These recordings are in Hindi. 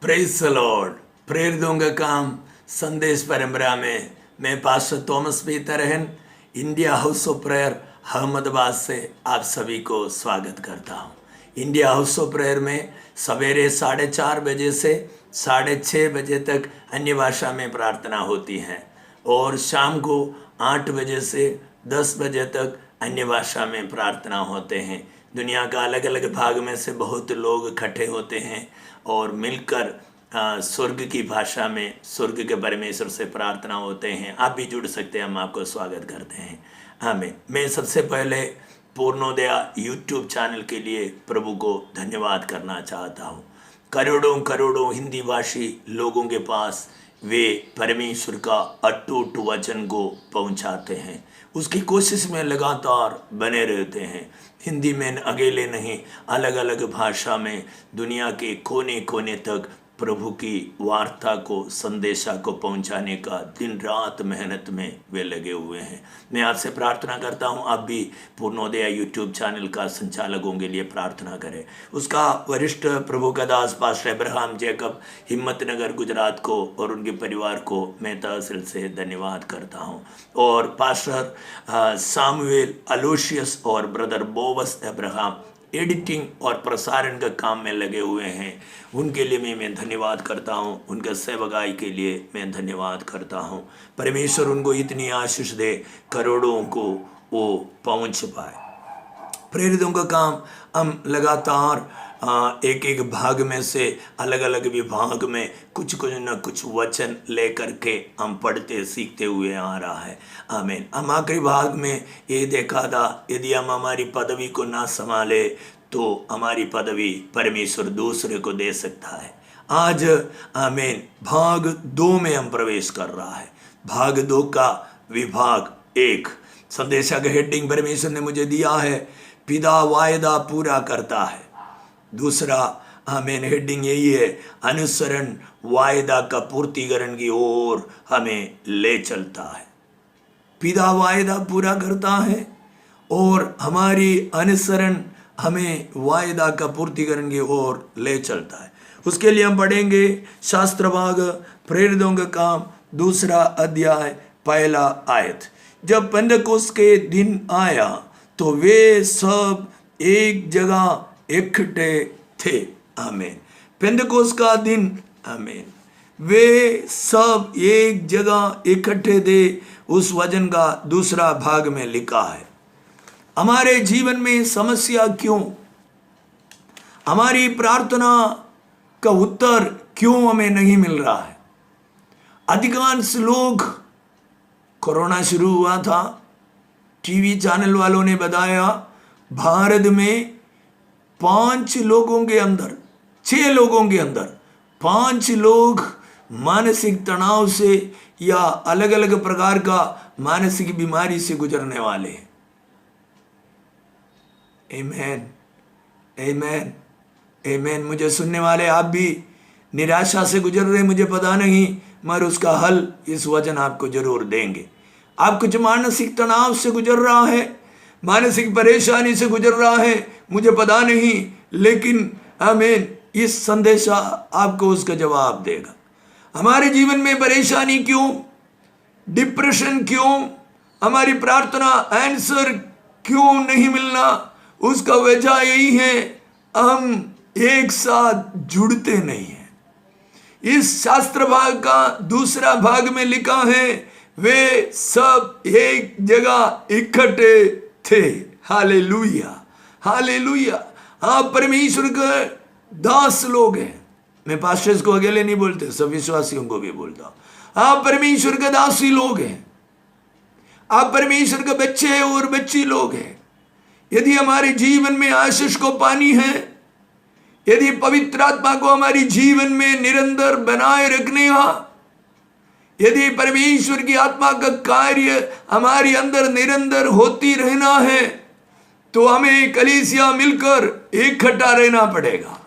Praise the Lord. प्रेरितों का काम संदेश परंपरा में मैं पास्टर थॉमस पीतरहन India house of prayer Ahmedabad से आप सभी को स्वागत करता हूँ। इंडिया हाउस ऑफ प्रेयर में सवेरे 4:30 बजे से 6:30 बजे तक अन्य भाषा में प्रार्थना होती है और शाम को 8 बजे से 10 बजे तक अन्य भाषा में प्रार्थना होते हैं। दुनिया का अलग अलग भाग में से बहुत लोग इकट्ठे होते हैं और मिलकर स्वर्ग की भाषा में स्वर्ग के परमेश्वर से प्रार्थना होते हैं। आप भी जुड़ सकते हैं, हम आपको स्वागत करते हैं। आमीन। मैं सबसे पहले पूर्णोदय यूट्यूब चैनल के लिए प्रभु को धन्यवाद करना चाहता हूँ। करोड़ों करोड़ों हिंदी भाषी लोगों के पास वे परमेश्वर का अटूट वचन को पहुंचाते हैं, उसकी कोशिश में लगातार बने रहते हैं। हिंदी में अकेले नहीं, अलग अलग भाषा में दुनिया के कोने कोने तक प्रभु की वार्ता को, संदेशा को पहुंचाने का दिन रात मेहनत में वे लगे हुए हैं। मैं आपसे प्रार्थना करता हूं, आप भी पूर्णोदय यूट्यूब चैनल का संचालकों के लिए प्रार्थना करें। उसका वरिष्ठ प्रभु का दास pastor Abraham Jacob Himmatnagar Gujarat को और उनके परिवार को मैं तहसील से धन्यवाद करता हूं। और पास्टर सामुएल अलोशियस और ब्रदर बोवस अब्राहम एडिटिंग और प्रसारण का काम में लगे हुए हैं, उनके लिए मैं धन्यवाद करता हूं। उनके सेवकाई के लिए मैं धन्यवाद करता हूं। परमेश्वर उनको इतनी आशीष दे, करोड़ों को वो पहुंच पाए। प्रेरितों का काम हम लगातार एक एक भाग में से अलग अलग विभाग में कुछ न कुछ वचन लेकर के हम पढ़ते सीखते हुए आ रहा है। आमीन। हम आखिरी भाग में ये देखा था, यदि हम हमारी पदवी को ना संभाले तो हमारी पदवी परमेश्वर दूसरे को दे सकता है। आज आमीन भाग 2 में हम प्रवेश कर रहा है। भाग 2 का विभाग 1 संदेशा का हेडिंग परमेश्वर ने मुझे दिया है, पिता वायदा पूरा करता है। दूसरा हमें हेडिंग यही है, अनुसरण वायदा का पूर्तिकरण की ओर हमें ले चलता है। पिता वायदा पूरा करता है और हमारी अनुसरण हमें वायदा का पूर्तिकरण की ओर ले चलता है। उसके लिए हम पढ़ेंगे शास्त्र भाग प्रेरितों का काम 2 अध्याय 1 आयत। जब पेंतकोस्त के दिन आया तो वे सब एक जगह इकट्ठे थे। आमीन। पेंतकोस्त का दिन, आमीन, वे सब एक जगह इकट्ठे थे। उस वचन का 2 भाग में लिखा है, हमारे जीवन में समस्या क्यों, हमारी प्रार्थना का उत्तर क्यों हमें नहीं मिल रहा है। अधिकांश लोग, कोरोना शुरू हुआ था, टीवी चैनल वालों ने बताया भारत में 5 लोगों के अंदर 6 लोगों के अंदर 5 लोग मानसिक तनाव से या अलग अलग प्रकार का मानसिक बीमारी से गुजरने वाले हैं। आमीन, आमीन, आमीन। मुझे सुनने वाले आप भी निराशा से गुजर रहे, मुझे पता नहीं, मगर उसका हल इस वचन आपको जरूर देंगे। आप कुछ मानसिक तनाव से गुजर रहा है, मानसिक परेशानी से गुजर रहा है, मुझे पता नहीं, लेकिन आमीन इस संदेशा आपको उसका जवाब देगा। हमारे जीवन में परेशानी क्यों, डिप्रेशन क्यों, हमारी प्रार्थना आंसर क्यों नहीं मिलना, उसका वजह यही है, हम एक साथ जुड़ते नहीं हैं। इस शास्त्र भाग का 2 भाग में लिखा है, वे सब एक जगह इकट्ठे थे। Hallelujah, hallelujah. आप परमेश्वर के दास लोग हैं। मैं पास्टर्स को अकेले नहीं बोलते, सब विश्वासियों को भी बोलता हूं। आप परमेश्वर के दासी लोग हैं, आप परमेश्वर के बच्चे और बच्ची लोग हैं। यदि हमारे जीवन में आशीष को पानी है, यदि पवित्र आत्मा को हमारी जीवन में निरंतर बनाए रखने का, यदि परमेश्वर की आत्मा का कार्य हमारे अंदर निरंतर होती रहना है, तो हमें कलीसिया मिलकर इकट्ठा रहना पड़ेगा।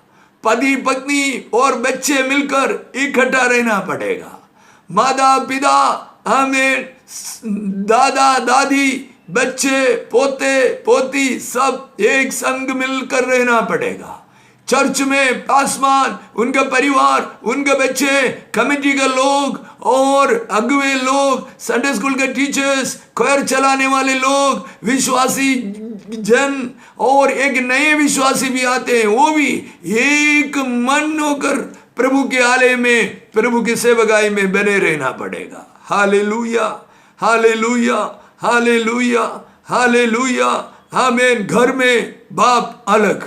पति पत्नी और बच्चे मिलकर इकट्ठा रहना पड़ेगा। माता पिता, हमें दादा दादी, बच्चे पोते पोती सब एक संग मिलकर रहना पड़ेगा। चर्च में पासवान, उनका परिवार, उनके बच्चे, कमेटी के लोग और अगुवे लोग, संडे स्कूल के टीचर्स, क्वायर चलाने वाले लोग, विश्वासी जन और एक नए विश्वासी भी आते हैं, वो भी एक मन होकर प्रभु के आलय में, प्रभु की सेवकाई में बने रहना पड़ेगा। हालेलुया, हालेलुया, हालेलुया, हालेलुया, आमीन। घर में बाप अलग,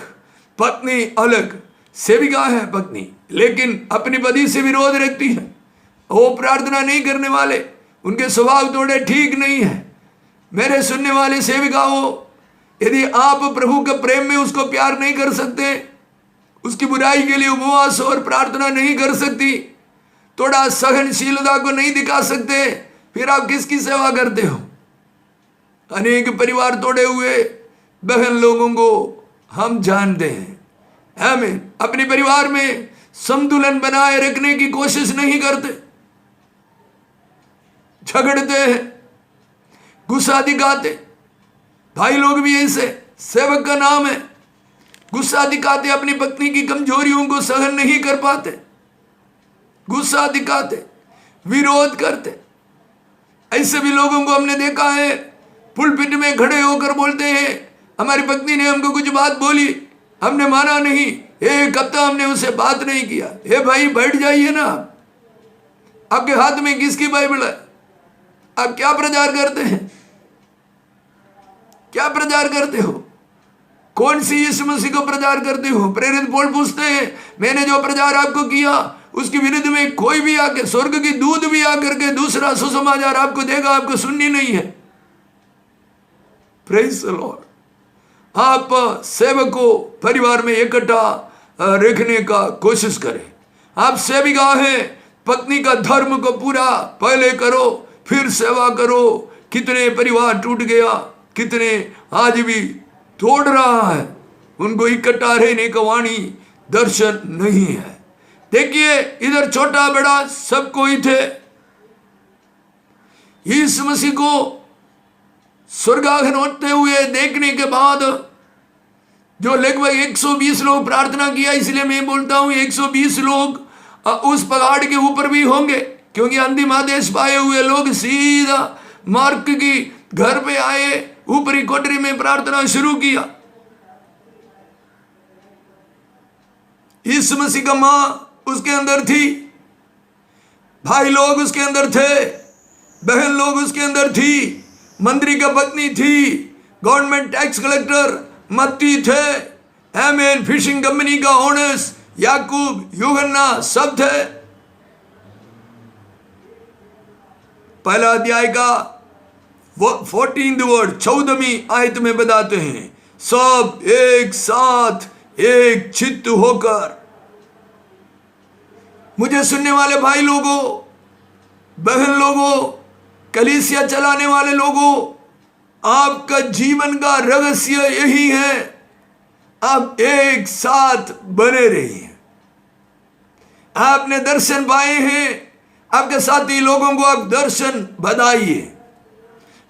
पत्नी अलग, सेविका है पत्नी, लेकिन अपनी पति से विरोध रखती है, वो प्रार्थना नहीं करने वाले, उनके स्वभाव थोड़े ठीक नहीं है। मेरे सुनने वाले सेविकाओं, यदि आप प्रभु के प्रेम में उसको प्यार नहीं कर सकते, उसकी बुराई के लिए उपवास और प्रार्थना नहीं कर सकती, थोड़ा सहनशीलता को नहीं दिखा सकते, फिर आप किसकी सेवा करते हो? अनेक परिवार तोड़े हुए बहन लोगों को हम जानते हैं। आमीन। अपने परिवार में संतुलन बनाए रखने की कोशिश नहीं करते, झगड़ते हैं, गुस्सा दिखाते। भाई लोग भी ऐसे, सेवक का नाम है, गुस्सा दिखाते, अपनी पत्नी की कमजोरियों को सहन नहीं कर पाते, गुस्सा दिखाते, विरोध करते। ऐसे भी लोगों को हमने देखा है, पुलपिट में खड़े होकर बोलते हैं, हमारी पत्नी ने हमको कुछ बात बोली, हमने माना नहीं, एक हफ्ता हमने उससे बात नहीं किया। हे भाई, बैठ जाइए ना। आपके हाथ में किसकी बाइबल है? आप क्या प्रचार करते हैं? क्या प्रचार करते हो? कौन सी यीशु मसीह को प्रचार करते हो? प्रेरित पौल पूछते हैं, मैंने जो प्रचार आपको किया उसके विरुद्ध में कोई भी आके, स्वर्ग की दूत भी आकर के दूसरा सुसमाचार आपको देगा, आपको सुननी नहीं है। Praise the Lord. आप सेवक को परिवार में इकट्ठा रखने का कोशिश करें। आप सेविका हैं, पत्नी का धर्म को पूरा पहले करो, फिर सेवा करो। कितने परिवार टूट गया, कितने आज भी तोड़ रहा है, उनको इकट्ठा रहने का वाणी दर्शन नहीं है। देखिए, इधर छोटा बड़ा सब कोई थे। यीशु मसीह को स्वर्गारोहण होते हुए देखने के बाद जो लगभग 120 लोग प्रार्थना किया, इसलिए मैं बोलता हूं 120 लोग उस पहाड़ के ऊपर भी होंगे, क्योंकि अंतिम आदेश पाए हुए लोग सीधा मार्क की घर पे आए, ऊपरी कोठरी में प्रार्थना शुरू किया। यीशु मसीह का मां उसके अंदर थी, भाई लोग उसके अंदर थे, बहन लोग उसके अंदर थी, मंत्री का पत्नी थी, गवर्नमेंट टैक्स कलेक्टर मत्ती थे, आमीन, फिशिंग कंपनी का ओनर्स याकूब, यूहन्ना सब थे। पहला अध्याय का 14th वर्ड 14वीं आयत में बताते हैं, सब एक साथ एक चित्त होकर। मुझे सुनने वाले भाई लोगों, बहन लोगों, कलीसिया चलाने वाले लोगों, आपका जीवन का रहस्य यही है, आप एक साथ बने रहिए। आपने दर्शन पाए हैं, आपके साथी लोगों को आप दर्शन बताइए,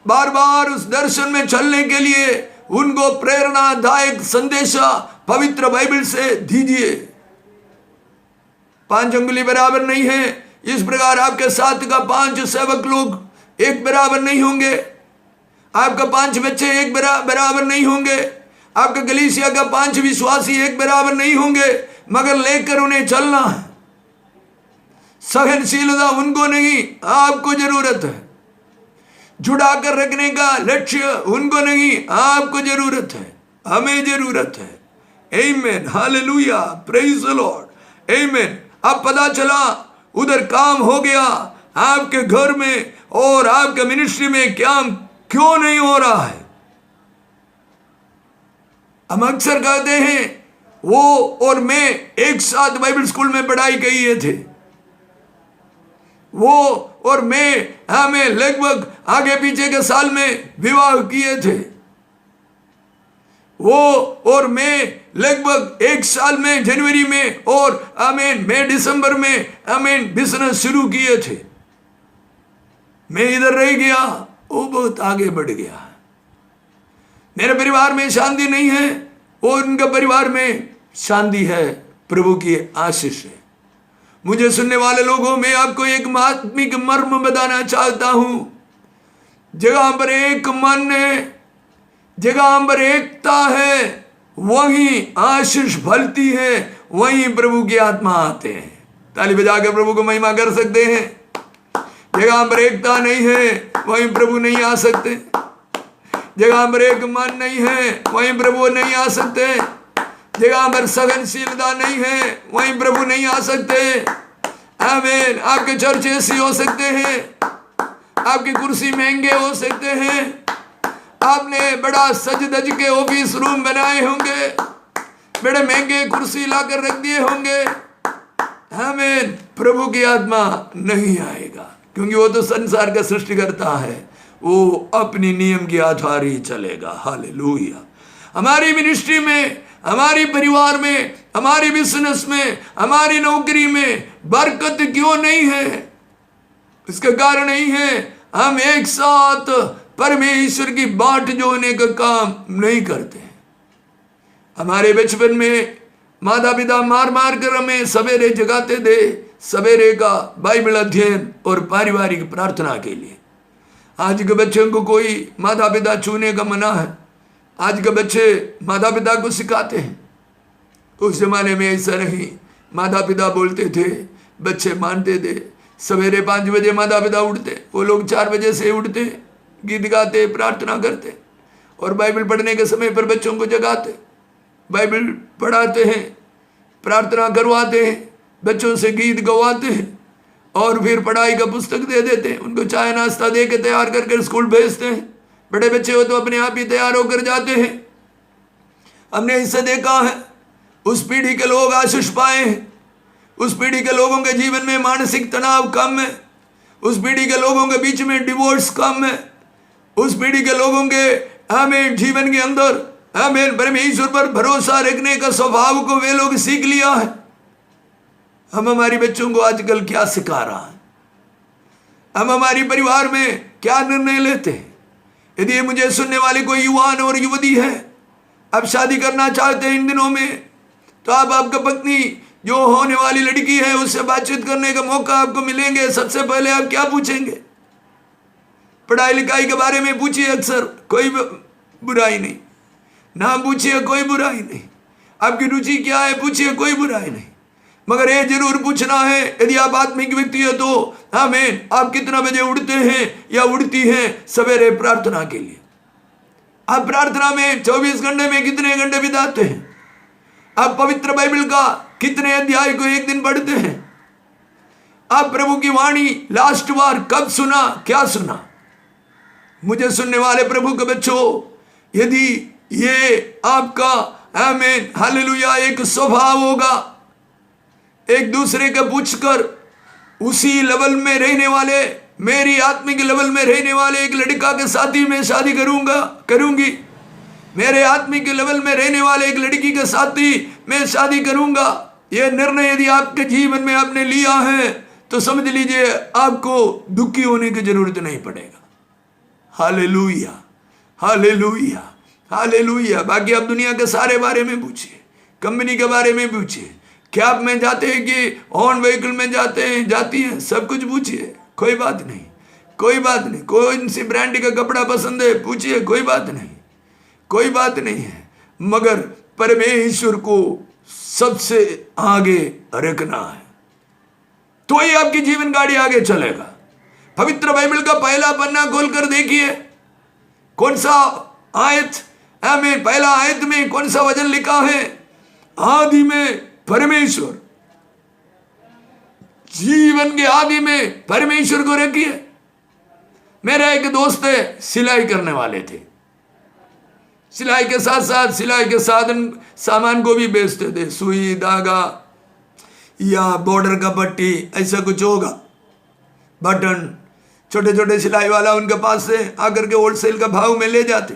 बार बार उस दर्शन में चलने के लिए उनको प्रेरणादायक संदेशा पवित्र बाइबल से दीजिए। 5 अंगुली बराबर नहीं है, इस प्रकार आपके साथ का 5 सेवक लोग एक बराबर नहीं होंगे, आपका 5 बच्चे एक बराबर नहीं होंगे, आपका कलीसिया का 5 विश्वासी एक बराबर नहीं होंगे, मगर लेकर उन्हें चलना है। सहनशीलता उनको नहीं, आपको जरूरत है। जुड़ा कर रखने का लक्ष्य उनको नहीं, आपको जरूरत है, हमें जरूरत है। आमीन, हालेलुया, प्रेज द लॉर्ड, आमीन। अब पता चला उधर काम हो गया आपके घर में, और आपके मिनिस्ट्री में काम क्यों नहीं हो रहा है? हम अक्सर कहते हैं वो और मैं एक साथ बाइबल स्कूल में पढ़ाई किए थे, वो और मैं हमें लगभग आगे पीछे के साल में विवाह किए थे, वो और मैं लगभग एक साल में जनवरी में और आमीन मैं दिसंबर में आमीन बिजनेस शुरू किए थे। मैं इधर रह गया, वो बहुत आगे बढ़ गया। मेरे परिवार में शांति नहीं है, और उनके परिवार में शांति है, प्रभु की आशीष है। मुझे सुनने वाले लोगों में आपको एक आत्मिक मर्म बताना चाहता हूं। जगह पर एक मन है, जगह पर एकता है, वहीं आशीष फलती है, वहीं प्रभु की आत्मा आते हैं। ताली बजाकर प्रभु को महिमा कर सकते हैं। जगह पर एकता नहीं है, वहीं प्रभु नहीं आ सकते। जगह पर एक मन नहीं है, वहीं प्रभु नहीं आ सकते। जगह पर सहनशीलता नहीं है, वहीं प्रभु नहीं आ सकते। आमीन। आपके चर्च ऐसी हो सकते हैं, आपकी कुर्सी महंगे हो सकते हैं, आपने बड़ा सज धज के ऑफिस रूम बनाए होंगे, बड़े महंगे कुर्सी लाकर रख दिए होंगे। आमीन। प्रभु की आत्मा नहीं आएगा, क्योंकि वो तो संसार का सृष्टिकर्ता है, वो अपनी नियम के आधार ही चलेगा। हालेलुया। हमारी मिनिस्ट्री में, हमारी परिवार में, हमारी बिजनेस में, हमारी नौकरी में बरकत क्यों नहीं है? इसका कारण नहीं है हम एक साथ परमेश्वर की बाट जोड़ने का काम नहीं करते। हमारे बचपन में माता पिता मार मार कर हमें सवेरे जगाते थे, सवेरे का बाइबल अध्ययन और पारिवारिक प्रार्थना के लिए। आज के बच्चों को कोई माता पिता छूने का मना है। आज के बच्चे माता पिता को सिखाते हैं। उस जमाने में ऐसा नहीं, माता पिता बोलते थे, बच्चे मानते थे। सवेरे 5 बजे माता पिता उठते, वो लोग 4 बजे से उठते, गीत गाते, प्रार्थना करते और बाइबल पढ़ने के समय पर बच्चों को जगाते, बाइबल पढ़ाते हैं, प्रार्थना करवाते हैं, बच्चों से गीत गवाते हैं और फिर पढ़ाई का पुस्तक दे देते हैं। उनको चाय नाश्ता दे के तैयार करके स्कूल भेजते हैं। बड़े बच्चे हो तो अपने आप ही तैयार होकर जाते हैं। हमने इससे देखा है, उस पीढ़ी के लोग आशीष पाए हैं। उस पीढ़ी के लोगों के जीवन में मानसिक तनाव कम है। उस पीढ़ी के लोगों के बीच में डिवोर्स कम है। उस पीढ़ी के लोगों के हमें जीवन के अंदर हमें परमेश्वर पर भरोसा रखने का स्वभाव को वे लोग सीख लिया है। हम हमारी बच्चों को आजकल क्या सिखा रहा है? हम हमारी परिवार में क्या निर्णय लेते हैं? यदि मुझे सुनने वाले कोई युवान और युवती है, अब शादी करना चाहते हैं इन दिनों में, तो आप आपका पत्नी जो होने वाली लड़की है उससे बातचीत करने का मौका आपको मिलेंगे। सबसे पहले आप क्या पूछेंगे? पढ़ाई लिखाई के बारे में पूछिए, अक्सर कोई बुराई नहीं। नाम पूछिए, कोई बुराई नहीं। आपकी रुचि क्या है पूछिए, कोई बुराई नहीं। मगर ये जरूर पूछना है, यदि आप आत्मिक व्यक्ति है तो आमीन, आप कितना बजे उठते हैं या उठती हैं सवेरे प्रार्थना के लिए? आप प्रार्थना में 24 घंटे में कितने घंटे बिताते हैं? आप पवित्र बाइबल का कितने अध्याय को एक दिन पढ़ते हैं? आप प्रभु की वाणी लास्ट बार कब सुना, क्या सुना? मुझे सुनने वाले प्रभु के बच्चों, यदि ये आपका आमीन हालेलुया एक स्वभाव होगा, एक दूसरे का पूछकर उसी लेवल में रहने वाले, मेरी आत्मिक लेवल में रहने वाले एक लड़का के साथ ही मैं शादी करूंगी, मेरे आत्मिक लेवल में रहने वाले एक लड़की के साथ ही मैं शादी करूंगा, यह निर्णय यदि आपके जीवन में आपने लिया है तो समझ लीजिए आपको दुखी होने की जरूरत नहीं पड़ेगा। Hallelujah, hallelujah, hallelujah. बाकी आप दुनिया के सारे बारे में पूछिए, कंपनी के बारे में पूछिए, कैब में जाते हैं कि ऑन व्हीकल में जाते हैं, जाती हैं, सब कुछ पूछिए, कोई बात नहीं, कोई बात नहीं। कौन सी ब्रांड का कपड़ा पसंद है पूछिए, कोई बात नहीं, कोई बात नहीं है। मगर परमेश्वर को सबसे आगे रखना है, तो ही आपकी जीवन गाड़ी आगे चलेगा। पवित्र बाइबल का पहला पन्ना खोलकर देखिए, कौन सा आयत में, पहला आयत में कौन सा वचन लिखा है? आदि में परमेश्वर, जीवन के आदि में परमेश्वर को रखिए। मेरा एक दोस्त है, सिलाई करने वाले थे। सिलाई के साथ साथ सिलाई के सामान को भी बेचते थे, सुई धागा या बॉर्डर का पट्टी, ऐसा कुछ होगा, बटन। छोटे छोटे सिलाई वाला उनके पास से आकर के होलसेल का भाव में ले जाते।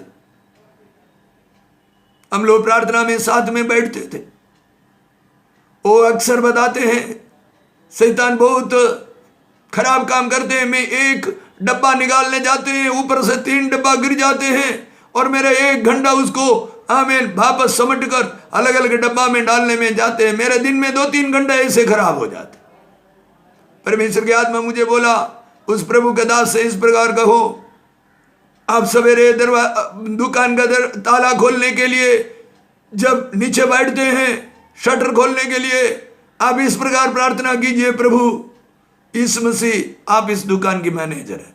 हम लोग प्रार्थना में साथ में बैठते थे। वो अक्सर बताते हैं शैतान बहुत खराब काम करते हैं। मैं एक डब्बा निकालने जाते हैं, ऊपर से 3 डब्बा गिर जाते हैं और मेरा 1 घंटा उसको आमीन वापस समेट कर अलग अलग डब्बा में डालने में जाते हैं। मेरे दिन में 2-3 घंटे ऐसे खराब हो जाते। परमेश्वर की आत्मा मुझे बोला, उस प्रभु के दास से इस प्रकार कहो, आप सवेरे दुकान का ताला खोलने के लिए जब नीचे बैठते हैं शटर खोलने के लिए, आप इस प्रकार प्रार्थना कीजिए, प्रभु यीशु मसीह आप इस दुकान की मैनेजर है,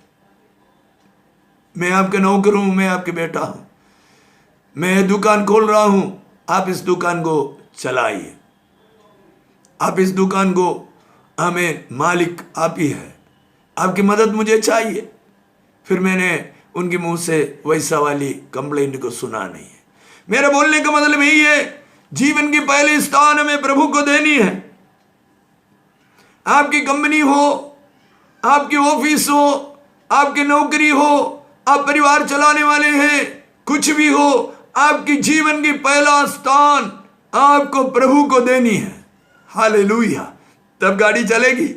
मैं आपके नौकर हूं, मैं आपके बेटा हूं, मैं दुकान खोल रहा हूं, आप इस दुकान को चलाइए, आप इस दुकान को, हमें मालिक आप ही है, आपकी मदद मुझे चाहिए। फिर मैंने उनके मुंह से वैसा वाली कंप्लेंट को सुना नहीं है। मेरा बोलने का मतलब यही है, जीवन की पहले स्थान हमें प्रभु को देनी है। आपकी कंपनी हो, आपकी ऑफिस हो, आपकी नौकरी हो, आप परिवार चलाने वाले हैं, कुछ भी हो, आपकी जीवन की पहला स्थान आपको प्रभु को देनी है। हालेलुया। तब गाड़ी चलेगी,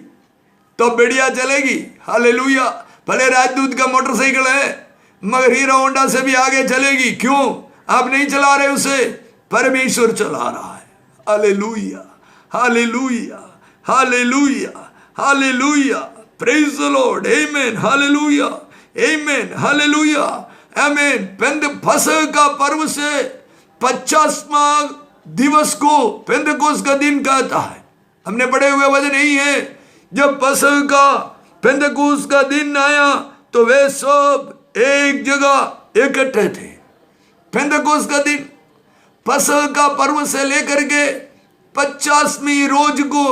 तब बढ़िया चलेगी। हालेलुया। भले राजदूत का मोटरसाइकिल है मगर हीरो होंडा से भी आगे चलेगी। क्यों? आप नहीं चला रहे उसे, परमेश्वर चला रहा है। Hallelujah, hallelujah, hallelujah, hallelujah. Praise the Lord. Amen. Hallelujah, amen, hallelujah, amen. फसह का पर्व से 50वां दिवस को पेंतकोस्त का दिन कहता है। हमने पढ़े हुए वचन यही है, जब फसह का पेंतकोस्त का दिन आया तो वे सब एक जगह इकट्ठे थे। पेंतकोस्त का दिन फसह का पर्व से लेकर के 50वीं रोज को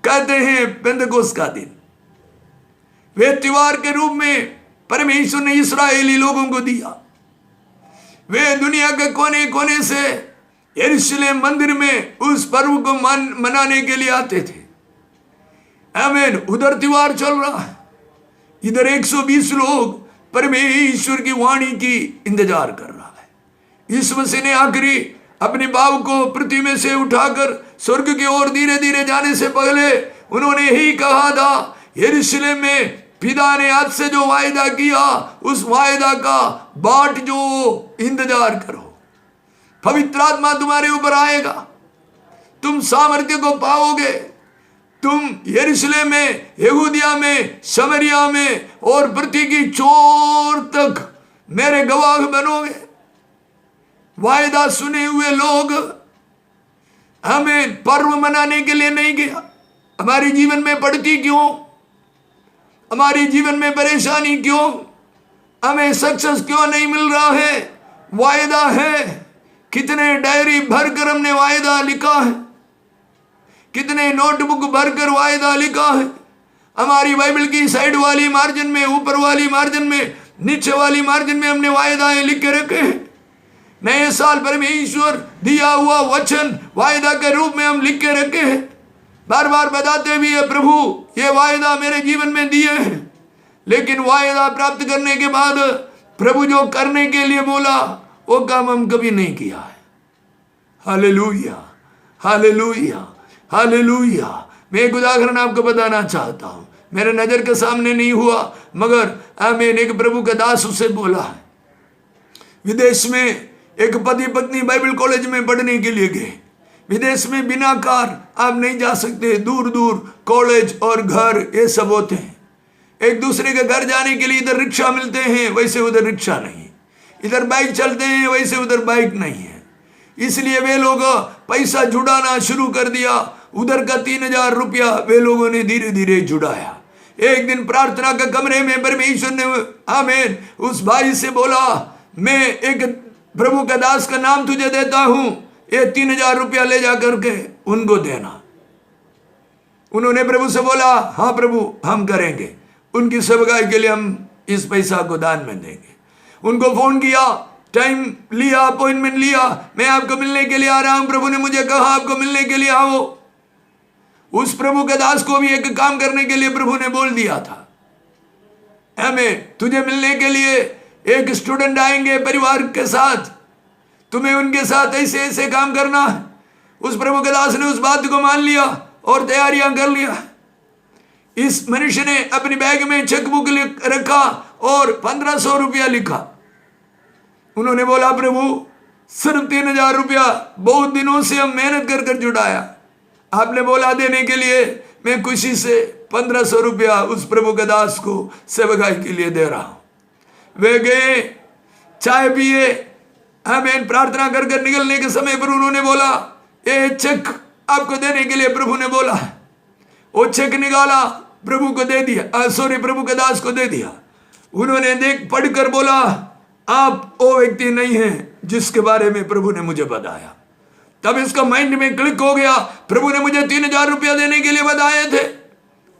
कहते हैं पेंतकोस्त का दिन। वे त्योहार के रूप में परमेश्वर ने इस्राएली लोगों को दिया। वे दुनिया के कोने कोने से यरूशलेम मंदिर में उस पर्व को मनाने के लिए आते थे। आमीन। उधर त्योहार चल रहा है, इधर 120 लोग परमेश्वर की वाणी की इंतजार कर रहा है। यीशु मसीह ने आखिरी अपने भाव को पृथ्वी में से उठाकर स्वर्ग की ओर धीरे धीरे जाने से पहले उन्होंने यही कहा था, यरूशलेम में पिता ने आज से जो वायदा किया उस वायदा का बाट जो इंतजार करो। पवित्र आत्मा तुम्हारे ऊपर आएगा, तुम सामर्थ्य को पाओगे, तुम यरूशलेम में, यहूदिया में, समरिया में और पृथ्वी की छोर तक मेरे गवाह बनोगे। वायदा सुने हुए लोग हमें पर्व मनाने के लिए नहीं गया। हमारे जीवन में पड़ती क्यों? हमारे जीवन में परेशानी क्यों? हमें सक्सेस क्यों नहीं मिल रहा है? वायदा है, कितने डायरी भरकर हमने वायदा लिखा है, कितने नोटबुक भरकर वायदा लिखा है। हमारी बाइबल की साइड वाली मार्जिन में, ऊपर वाली मार्जिन में, नीचे वाली मार्जिन में हमने वायदाएं लिख के रखे हैं। नए साल परमेश्वर दिया हुआ वचन वायदा के रूप में हम लिख के रखे हैं। बार बार बताते भी है, प्रभु ये वायदा मेरे जीवन में दिए हैं, लेकिन वायदा प्राप्त करने के बाद प्रभु जो करने के लिए बोला वो काम हम कभी नहीं किया है। Hallelujah, hallelujah, hallelujah. मैं एक उदाहरण आपको बताना चाहता हूं, मेरे नजर के सामने नहीं हुआ मगर आमीन, एक प्रभु का दास उससे बोला है। विदेश में एक पति पत्नी बाइबल कॉलेज में पढ़ने के लिए गए। विदेश में बिना कार आप नहीं जा सकते, दूर दूर कॉलेज और घर ये सब होते हैं। एक दूसरे के घर जाने के लिए इधर रिक्शा मिलते हैं, वैसे उधर रिक्शा नहीं। इधर बाइक चलते हैं, वैसे उधर बाइक नहीं है। इसलिए वे लोग पैसा जुटाना शुरू कर दिया। उधर का 3000 रुपया वे लोगों ने धीरे धीरे जुटाया। एक दिन प्रार्थना के कमरे में परमेश्वर ने आमीन उस भाई से बोला, मैं एक प्रभु का दास का नाम तुझे देता हूं, ये 3000 रुपया ले जा करके उनको देना। उन्होंने प्रभु से बोला, हाँ प्रभु हम करेंगे, उनकी सेवकाई के लिए हम इस पैसा को दान में देंगे। उनको फोन किया, टाइम लिया, अपॉइंटमेंट लिया, मैं आपको मिलने के लिए आ रहा हूं, प्रभु ने मुझे कहा आपको मिलने के लिए आओ। उस प्रभु के दास को भी एक काम करने के लिए प्रभु ने बोल दिया था, हमें तुझे मिलने के लिए एक स्टूडेंट आएंगे परिवार के साथ, तुम्हें उनके साथ ऐसे ऐसे काम करना है। उस प्रभु के दास ने उस बात को मान लिया और तैयारियां कर लिया। इस मनुष्य ने अपनी बैग में चेकबुक रखा और 1500 रुपया लिखा। उन्होंने बोला, प्रभु सिर्फ 3,000 रुपया बहुत दिनों से हम मेहनत कर कर जुटाया, आपने बोला देने के लिए, मैं खुशी से 1,500 रुपया उस प्रभु के दास को सेवकाई के लिए दे रहा हूं। वे गए, चाय पिए, हमें प्रार्थना कर कर निकलने के समय पर उन्होंने बोला, ये चेक आपको देने के लिए प्रभु ने बोला है। वो चेक निकाला, प्रभु को दे दिया, प्रभु के दास को दे दिया। उन्होंने देख पढ़कर बोला, आप वो व्यक्ति नहीं हैं जिसके बारे में प्रभु ने मुझे बताया। तब इसका माइंड में क्लिक हो गया, प्रभु ने मुझे 3,000 रुपया देने के लिए बताए थे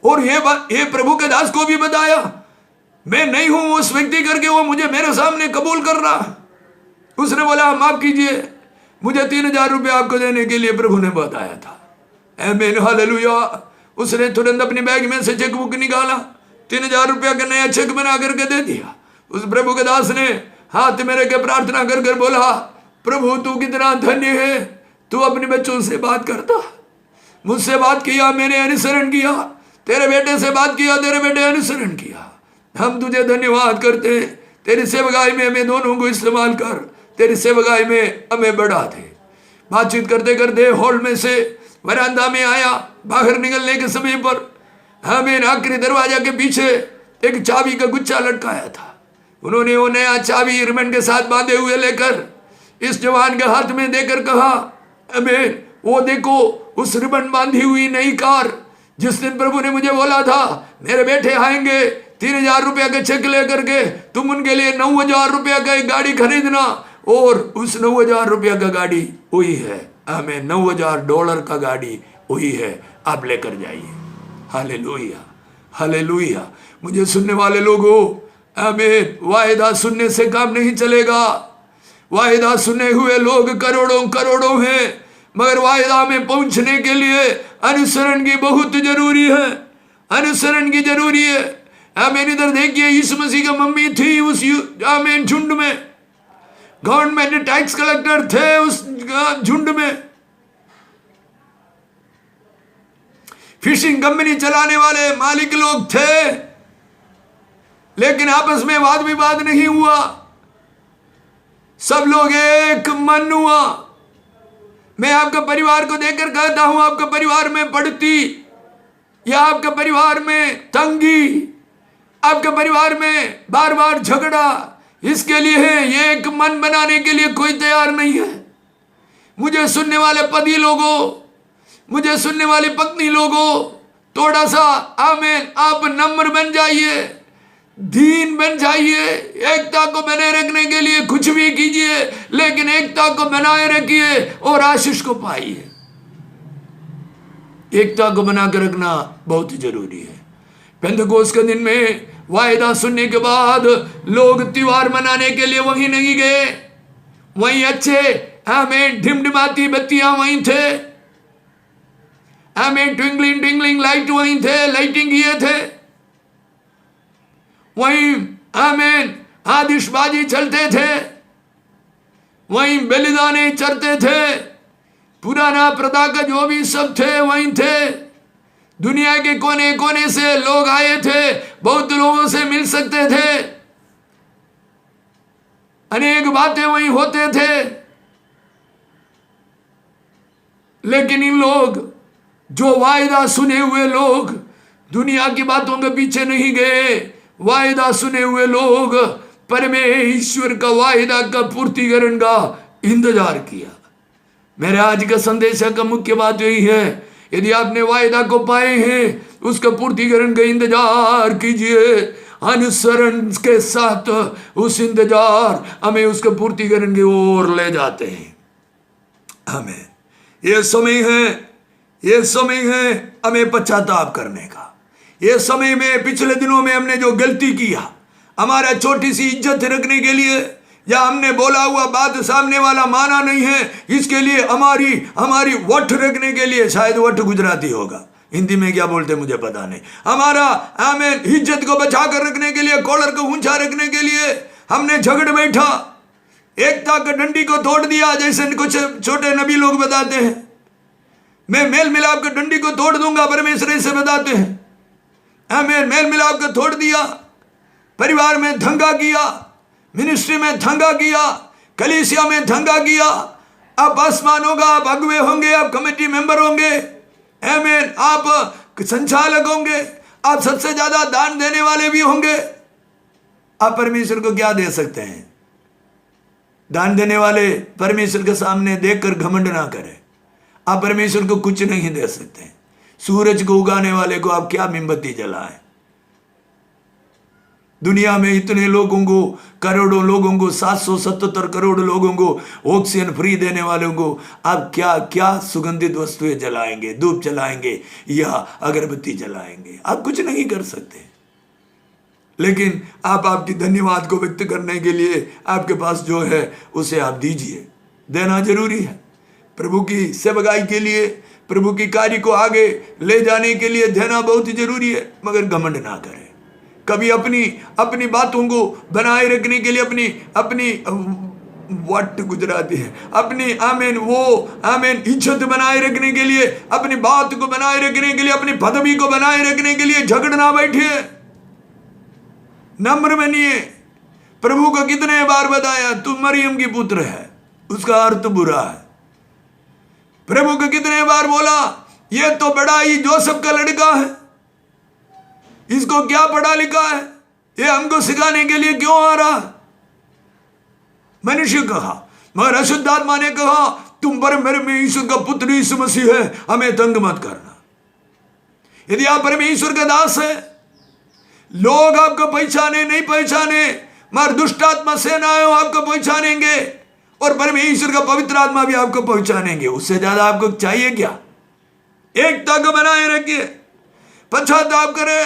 और ये प्रभु के दास को भी बताया, मैं नहीं हूं उस व्यक्ति करके वो मुझे मेरे सामने कबूल कर रहा। उसने बोला, माफ कीजिए, मुझे 3,000 रुपया आपको देने के लिए प्रभु ने बताया था। आमीन, हालेलुया। उसने तुरंत अपने बैग में से चेक बुक निकाला, 3,000 रुपया का नया चेक बना करके दे दिया। उस प्रभु के दास ने हाथ में रख के प्रार्थना कर कर बोला, प्रभु तू कितना धन्य है, तू अपने बच्चों से बात करता, मुझसे बात किया, मैंने अनुसरण किया, तेरे बेटे से बात किया, तेरे बेटे अनुसरण किया। हम तुझे धन्यवाद करते हैं, तेरी सेवकाई में हमें दोनों को इस्तेमाल कर, तेरी सेवकाई में हमें बढ़ा दे। बातचीत करते करते हॉल में से वरांदा में आया, बाहर निकलने के समय पर हमें आखिरी दरवाजा के पीछे एक चाबी का गुच्छा लटकाया था। उन्होंने वो नया चाबी रिबन के साथ बांधे हुए लेकर इस जवान के हाथ में देकर कहा, अमेन, वो देखो उस रिबन बांधी हुई नई कार, जिस दिन प्रभु ने मुझे बोला था मेरे बेटे आएंगे 3,000 रुपया का चेक लेकर के, तुम उनके लिए 9,000 रुपया का एक गाड़ी खरीदना, और उस 9,000 रुपया का गाड़ी वही है, हमें $9,000 का गाड़ी वही है, आप लेकर जाइए। Hallelujah, hallelujah. मुझे सुनने वाले लोगों, आमीन, वायदा सुनने से काम नहीं चलेगा। वायदा सुने हुए लोग करोड़ों करोड़ों हैं, मगर वायदा में पहुंचने के लिए अनुसरण की बहुत जरूरी है, अनुसरण की जरूरी है। आमीन। इधर देखिए, यीशु मसीह का मम्मी थी उस आमीन झुंड में, गवर्नमेंट टैक्स कलेक्टर थे उस झुंड में, फिशिंग कंपनी चलाने वाले मालिक लोग थे, लेकिन आपस में वाद विवाद नहीं हुआ, सब लोग एक मन हुआ। मैं आपके परिवार को देखकर कहता हूं, आपके परिवार में पड़ती या आपके परिवार में तंगी, आपके परिवार में बार बार झगड़ा, इसके लिए है ये एक मन बनाने के लिए कोई तैयार नहीं है। मुझे सुनने वाले पति लोगों, मुझे सुनने वाली पत्नी लोगों, थोड़ा सा आमीन आप नम्र बन जाइए, दीन बन जाइए। एकता को बनाए रखने के लिए कुछ भी कीजिए, लेकिन एकता को बनाए रखिए और आशीष को पाइए। एकता को बना कर रखना बहुत जरूरी है। पेंतकोस्त के दिन में वायदा सुनने के बाद लोग त्योहार मनाने के लिए वहीं नहीं गए, वहीं अच्छे हमें ढिमढिमाती बत्तियां वहीं थे, हमें ट्विंकलिंग ट्विंकलिंग लाइट वहीं थे, लाइटिंग किए थे, वहीं आमीन आतिशबाजी चलते थे, वहीं बलिदाने चढ़ते थे, पुराना प्रथा का जो भी सब थे वहीं थे। दुनिया के कोने कोने से लोग आए थे, बहुत लोगों से मिल सकते थे, अनेक बातें वहीं होते थे। लेकिन इन लोग जो वायदा सुने हुए लोग दुनिया की बातों के पीछे नहीं गए, वायदा सुने हुए लोग परमेश्वर का वायदा का पूर्तिकरण का इंतजार किया। मेरे आज का संदेश का मुख्य बात यही है, यदि आपने वायदा को पाए हैं उसका पूर्तिकरण का इंतजार कीजिए, अनुसरण के साथ उस इंतजार हमें उसके पूर्तिकरण की ओर ले जाते हैं। हमें ये समय है, ये समय है हमें पश्चाताप करने का। ये समय में पिछले दिनों में हमने जो गलती किया, हमारा छोटी सी इज्जत रखने के लिए, या हमने बोला हुआ बात सामने वाला माना नहीं है, इसके लिए हमारी वट रखने के लिए, शायद वट गुजराती होगा, हिंदी में क्या बोलते मुझे पता नहीं, हमारा हमें इज्जत को बचा कर रखने के लिए, कॉलर को ऊंचा रखने के लिए हमने झगड़ बैठा, एकता के डंडी को तोड़ दिया। जैसे कुछ छोटे नबी लोग बताते हैं, मैं मेल मिलाप के डंडी को तोड़ दूंगा, परमेश्वर से बताते हैं। हमें मेल मिलाप को तोड़ दिया, परिवार में दंगा किया, मिनिस्ट्री में दंगा किया, कलीसिया में दंगा किया, आप आसमान होगा, आप अगुवे होंगे, आप कमेटी मेंबर होंगे, आमीन, आप संचालक होंगे, आप सबसे ज्यादा दान देने वाले भी होंगे। आप परमेश्वर को क्या दे सकते हैं? दान देने वाले परमेश्वर के सामने देखकर घमंड ना करें। आप परमेश्वर को कुछ नहीं दे सकते। सूरज को उगाने वाले को आप क्या मोमबत्ती जलाएं? दुनिया में इतने लोगों को, करोड़ों लोगों को, 777 करोड़ लोगों को ऑक्सीजन फ्री देने वालों को आप क्या क्या सुगंधित वस्तुएं जलाएंगे? धूप जलाएंगे या अगरबत्ती जलाएंगे? आप कुछ नहीं कर सकते। लेकिन आप आपकी धन्यवाद को व्यक्त करने के लिए आपके पास जो है उसे आप दीजिए। देना जरूरी है। प्रभु की सेवकाई के लिए, प्रभु की कार्य को आगे ले जाने के लिए देना बहुत जरूरी है। मगर घमंड ना करें। कभी अपनी बातों को बनाए रखने के लिए अपनी व्हाट गुजराती है, अपनी आमीन इज्जत बनाए रखने के लिए, अपनी बात को बनाए रखने के लिए, अपनी पदवी को बनाए रखने के लिए झगड़ना बैठिए। नम्र बनिए। प्रभु को कितने बार बताया तू मरियम की पुत्र है, उसका अर्थ बुरा है। प्रभु को कितने बार बोला ये तो बड़ा ही जोसेफ का लड़का है, इसको क्या पढ़ा लिखा है, ये हमको सिखाने के लिए क्यों आ रहा है? मनुष्य कहा, मगर अशुद्ध आत्मा ने कहा तुम परमेश्वर का पुत्र यीशु मसीह है, हमें तंग मत करना। यदि आप परमेश्वर का दास है, लोग आपको पहचाने नहीं पहचाने, मगर दुष्ट आत्मा सेनाएं आपको पहचानेंगे और परमेश्वर का पवित्र आत्मा भी आपको पहचानेंगे। उससे ज्यादा आपको चाहिए क्या? एकता को बनाए रखिए, पश्चाताप करे।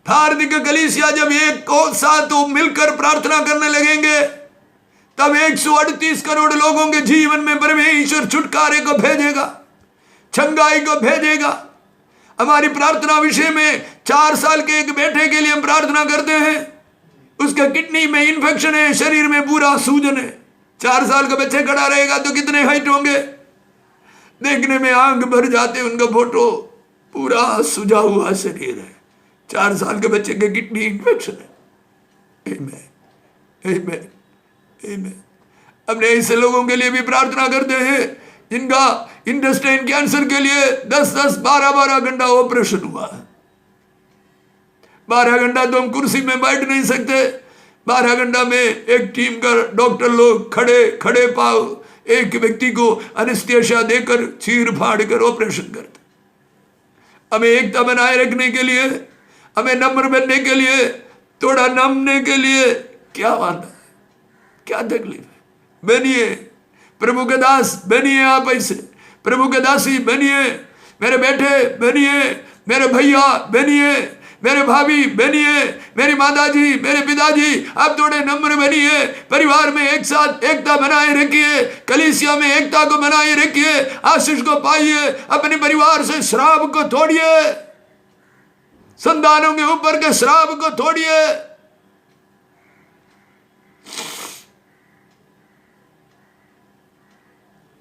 हार्दिक कलीसिया जब एक और साथ मिलकर प्रार्थना करने लगेंगे, तब 138 करोड़ लोगों के जीवन में परमेश्वर छुटकारे को भेजेगा, छंगाई को भेजेगा। हमारी प्रार्थना विषय में 4 साल के एक बेटे के लिए हम प्रार्थना करते हैं, उसका किडनी में इन्फेक्शन है, शरीर में पूरा सूजन है। 4 साल का बच्चे खड़ा रहेगा तो कितने हाइट होंगे? देखने में आंख भर जाते, उनका फोटो पूरा सुजा हुआ शरीर है। 4 साल के बच्चे के किडनी इन्फेक्शन है। आमीन, आमीन, आमीन। हमने ऐसे लोगों के लिए भी प्रार्थना करते हैं जिनका इंटेस्टाइन कैंसर के लिए 10-10, 12-12 घंटा ऑपरेशन हुआ है। 12 घंटा तो हम कुर्सी में बैठ नहीं सकते। 12 घंटा में एक टीम का डॉक्टर लोग खड़े पाव एक व्यक्ति को एनेस्थीसिया देकर चीर फाड़ कर ऑपरेशन करते। हमें एकता बनाए रखने के लिए, हमें नम्र बनने के लिए, थोड़ा नमने के लिए क्या बात है, क्या तकलीफ है? बनिए प्रभु के दास, बनिए आप ऐसे प्रभु के दासी बनिए। मेरे बेटे बनिए, मेरे भैया बनिए, मेरे भाभी बनिए, मेरी माताजी, मेरे पिताजी, आप थोड़े नम्र बनिए। परिवार में एक साथ एकता बनाए रखिए, कलीसिया में एकता को बनाए रखिए, आशीष को पाइए। अपने परिवार से श्राप को तोड़िए, संतानों के ऊपर के श्राप को तोड़िए।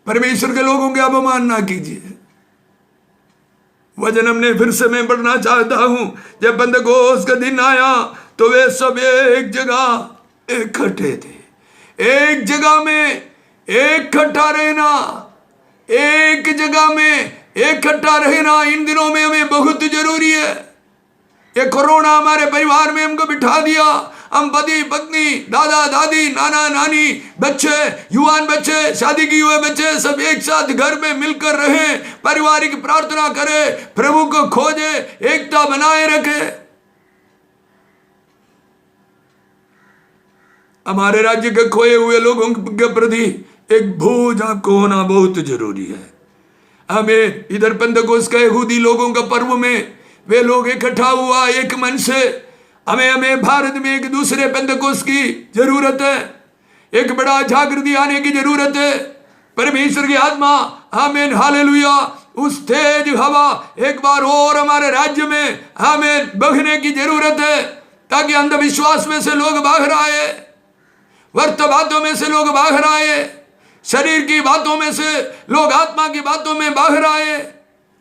परमेश्वर के लोगों के अपमान ना कीजिए। वचन हमने फिर से मैं पढ़ना चाहता हूं। जब पेंतकोस्त का दिन आया तो वे सब एक जगह इकट्ठे थे। एक जगह में इकट्ठा रहना, एक जगह में इकट्ठा रहना इन दिनों में हमें बहुत जरूरी है। ये कोरोना हमारे परिवार में हमको बिठा दिया। हम पति पत्नी, दादा दादी, नाना नानी, बच्चे, युवान बच्चे, शादी किए हुए बच्चे सब एक साथ घर में मिलकर रहे, पारिवारिक प्रार्थना करे, प्रभु को खोजे, एकता बनाए रखे। हमारे राज्य के खोए हुए लोगों के प्रति एक बोझ आपको होना बहुत जरूरी है। हमें इधर पेंतकोस्त के यहूदी लोगों का पर्व में वे लोग इकट्ठा हुआ एक मन से। हमें भारत में एक दूसरे पेंतकोस्त की जरूरत है। एक बड़ा जागृति आने की जरूरत है। परमेश्वर की आत्मा, आमीन, हालेलुया, उस तेज हवा एक बार और हमारे राज्य में आमीन बहने की जरूरत है, ताकि अंधविश्वास में से लोग बाहर आए, व्यर्थ बातों में से लोग बाहर आए, शरीर की बातों में से लोग आत्मा की बातों में बाहर आए।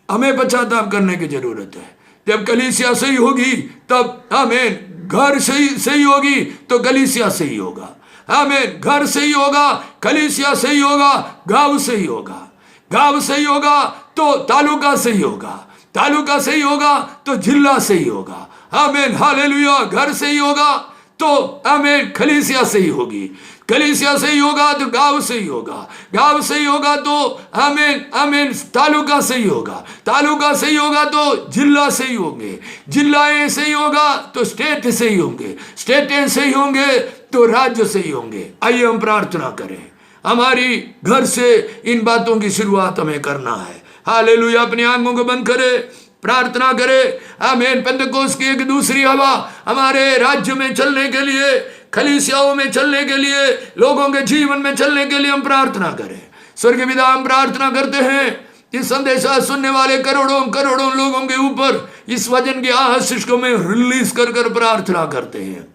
हमें पश्चाताप करने की जरूरत है। जब कलीसिया सही होगी तब आमीन, घर सही होगी तो कलीसिया सही होगा। आमीन घर से ही होगा, कलीसिया से ही होगा, गांव से ही होगा, गांव से ही होगा तो तालुका से ही होगा, तालुका से ही होगा तो जिला से ही होगा। आमीन हालेलुया। घर से ही होगा तो आमीन कलीसिया से ही होगी, कलीसिया से ही होगा तो गांव से ही होगा, गांव से ही होगा तो आमीन आमीन तालुका से ही होगा, तालुका से ही होगा तो जिला से ही होंगे, जिलाएं से ही होगा तो स्टेट से ही होंगे, स्टेटें से ही होंगे तो राज्य से ही होंगे। आइए हम प्रार्थना करें। हमारी घर से इन बातों की शुरुआत हमें करना है। हालेलुया। अपनी आंखों को बंद करें, प्रार्थना करें। आमीन। पेंतकोस्त की एक दूसरी हवा हमारे राज्य में चलने के लिए, कलीसियाओं में चलने के लिए, लोगों के जीवन में चलने के लिए हम प्रार्थना करें। स्वर्गीय पिता, हम प्रार्थना करते हैं इस संदेशा सुनने वाले करोड़ों करोड़ों लोगों के ऊपर इस वचन की आशीष को में रिलीज कर कर प्रार्थना करते हैं।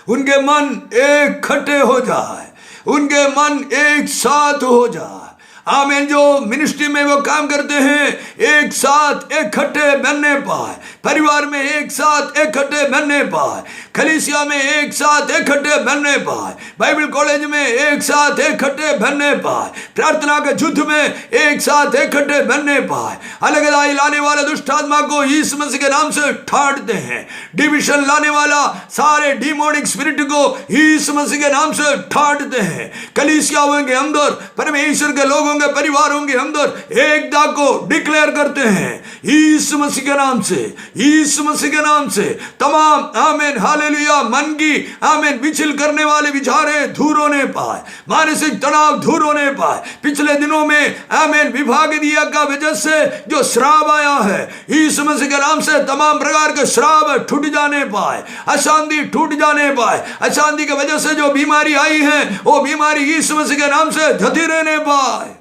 उनके मन एक खट्टे हो जाए, उनके मन एक साथ हो जाए। आमीन। जो मिनिस्ट्री में वो काम करते हैं एक साथ इकट्ठे बनने पाए, परिवार में एक साथ इकट्ठे बनने पाए, कलीसिया में एक साथ इकट्ठे बनने पाए, बाइबल कॉलेज में एक साथ इकट्ठे बनने पाए, प्रार्थना के युद्ध में एक साथ इकट्ठे बनने पाए। अलगदाई लाने वाले दुष्ट आत्मा को यीशु मसीह के नाम से ठाड़ते हैं। डिविजन लाने वाला सारे डिमोनिक स्पिरिट को यीशु मसीह के नाम से ठाड़ते हैं। कलीसियाओं के अंदर, परमेश्वर के लोगों के परिवारों के अंदर एकता को डिक्लेयर करते हैं यीशु मसीह के नाम से, यीशु मसीह के नाम से। तमाम आमीन हालेलुया मन की आमीन विचल करने वाले विचारे दूर होने पाए, मानसिक तनाव दूर होने पाए। पिछले दिनों में आमीन विभाग दिया का वजह से जो श्राप आया है यीशु मसीह के नाम से तमाम प्रकार के श्राप टूट जाने पाए, अशांति टूट जाने पाए। अशांति की वजह से जो बीमारी आई है वो बीमारी यीशु मसीह के नाम से धती रहने पाए।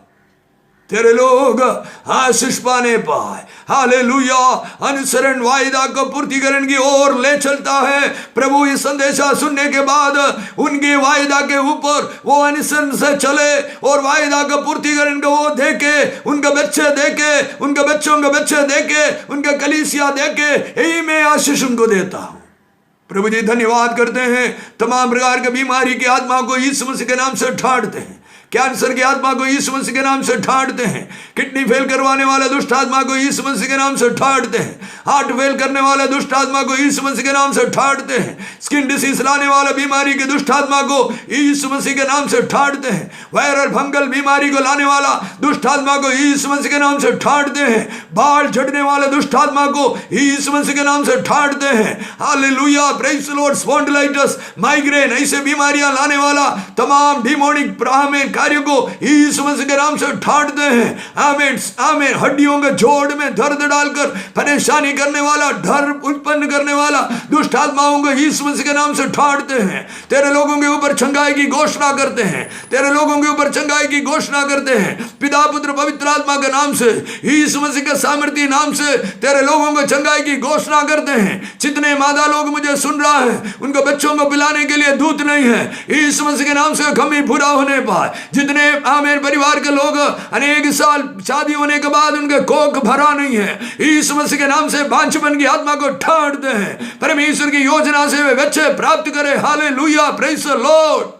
तेरे लोग आशीष पाने पाए। हालेलुया। अनुसरण वायदा को पूर्तिकरण की ओर ले चलता है। प्रभु इस संदेशा सुनने के बाद उनके वायदा के ऊपर वो अनुसरण से चले और वायदा का पूर्तिकरण को वो देखे, उनके बच्चे देखे, उनके बच्चों के बच्चे देखे, उनके कलीसिया देखे। यही मैं आशीष उनको देता हूँ। प्रभु जी धन्यवाद करते हैं। तमाम प्रकार के बीमारी की आत्मा को यीशु मसीह के नाम से ठाड़ते हैं। कैंसर की आत्मा को यीशु मसीह के नाम से ठाड़ते हैं। किडनी फेल करवाने वाले दुष्ट आत्मा को यीशु मसीह के नाम से ठाड़ते हैं। हार्ट फेल करने वाले दुष्ट आत्मा को यीशु मसीह के नाम से ठाड़ते हैं। स्किन डिसीज लाने वाले बीमारी के दुष्ट आत्मा को यीशु मसीह के नाम से ठाड़ते हैं। वायरल फंगल बीमारी को लाने वाला दुष्ट आत्मा को यीशु मसीह के नाम से ठाड़ते हैं। बाल झड़ने वाले दुष्ट आत्मा को यीशु मसीह के नाम से ठाड़ते हैं। Hallelujah. Praise the Lord. Spondylitis, migraine, ऐसे बीमारियां लाने वाला तमाम डिमोनिक आमीन कार्य को यीशु मसीह के नाम से ठाड़ते हैं। आमीन आमीन। हड्डियों के जोड़ में दर्द डालकर परेशानी करने वाला, डर उत्पन्न करने वाला दुष्ट आत्माओं को यीशु मसीह के नाम से ठाड़ते हैं। तेरे लोगों के ऊपर चंगाई की घोषणा करते हैं। तेरे लोगों के ऊपर चंगाई की घोषणा करते हैं। पिता पुत्र पवित्र आत्मा के नाम से, यीशु मसीह के सामर्थी नाम से तेरे लोगों को चंगाई की घोषणा करते हैं। जितने मादा लोग मुझे सुन रहा है उनके बच्चों को पिलाने के लिए दूध नहीं है, यीशु मसीह के नाम से कमी पूरा होने पाए। जितने आमीन परिवार के लोग अनेक साल शादी होने के बाद उनके कोख भरा नहीं है, यीशु मसीह के नाम से बांझपन की आत्मा को ठाड़ते हैं। परमेश्वर की योजना से वे बच्चे प्राप्त करें। हालेलुया। Praise the Lord.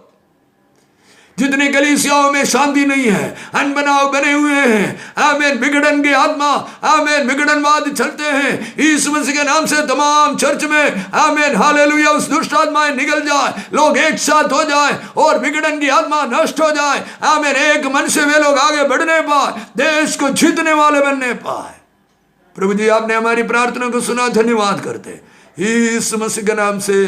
जितनी कलीसियाओं में शांति नहीं है, अनबनाव बने हुए हैं, आमीन विघटन की आत्मा, आमीन विघटनवाद चलते हैं, यीशु मसीह के नाम से तमाम चर्च में आमीन हालेलुया उस दुष्ट आत्माएं निकल जाए, लोग एक साथ हो जाए और विघटन की आत्मा नष्ट हो जाए। आमीन। एक मन से वे लोग आगे बढ़ने पाए, देश को जीतने वाले बनने पाए। प्रभु जी आपने हमारी प्रार्थना को सुना, धन्यवाद करते यीशु मसीह के नाम से।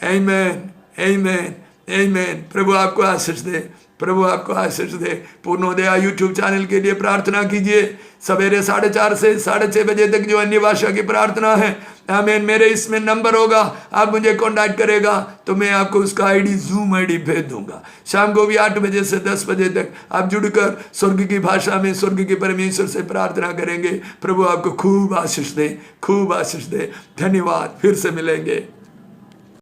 आमीन आमीन आमीन। प्रभु आपको आशीष दे, प्रभु आपको आशीष दे। पूर्णोदया यूट्यूब चैनल के लिए प्रार्थना कीजिए। सवेरे 4:30 से 6:30 बजे तक जो अन्य भाषा की प्रार्थना है, आमीन, मेरे इसमें नंबर होगा, आप मुझे कांटेक्ट करेगा तो मैं आपको उसका आईडी, जूम आईडी भेज दूंगा। शाम को भी 8 बजे से 10 बजे तक आप जुड़कर स्वर्ग की भाषा में स्वर्ग के परमेश्वर से प्रार्थना करेंगे। प्रभु आपको खूब आशीष दे, खूब आशीष दे। धन्यवाद। फिर से मिलेंगे।